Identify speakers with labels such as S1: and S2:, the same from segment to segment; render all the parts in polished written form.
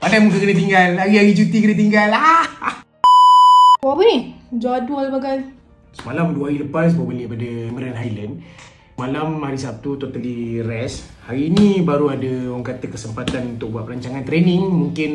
S1: Padahal muka kena tinggal, hari-hari cuti kena tinggal.
S2: Buat apa ni? Jadual bagai.
S1: Semalam 2 hari lepas baru balik pada Emerald Highland. Malam hari Sabtu totally rest. Hari ni baru ada orang kata kesempatan untuk buat perancangan training. Mungkin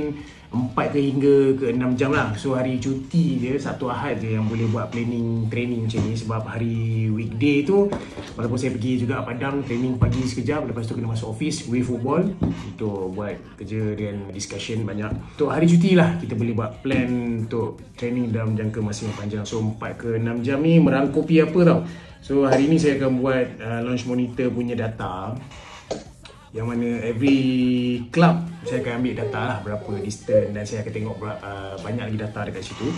S1: 4 hingga ke 6 jam lah. So hari cuti je, Sabtu Ahad je yang boleh buat planning training macam ni. Sebab hari weekday tu, walaupun saya pergi juga Padang training pagi sekejap, lepas tu kena masuk office with football untuk buat kerja dan discussion banyak. Untuk hari cuti lah kita boleh buat plan untuk training dalam jangka masa yang panjang. So 4 ke 6 jam ni merangkupi apa tau. So hari ni saya akan buat launch monitor punya data, yang mana every club saya akan ambil data lah berapa distance, dan saya akan tengok banyak lagi data dekat situ.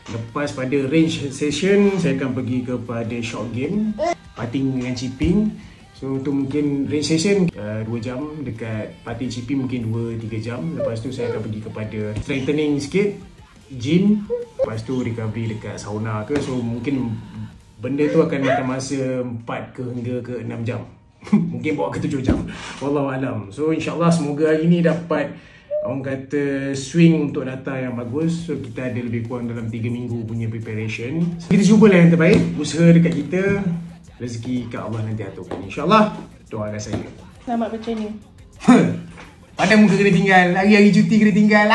S1: Lepas pada range session, saya akan pergi kepada short game, putting dengan chipping. So tu mungkin range session 2 jam, dekat putting chipping mungkin 2-3 jam. Lepas tu saya akan pergi kepada strengthening sikit, gym, lepas tu recovery dekat sauna ke. So mungkin benda tu akan makan masa 4 ke hingga ke 6 jam. Mungkin bawa ke 7 jam, wallahualam. So insyaAllah semoga hari ni dapat orang kata swing untuk data yang bagus. So kita ada lebih kurang dalam 3 minggu punya preparation. Kita cubalah yang terbaik, usaha dekat kita, rezeki kat Allah nanti aturkan, insyaAllah. Doakan saya.
S2: Selamat bertraining.
S1: Padahal muka kena tinggal, hari-hari cuti kena tinggal.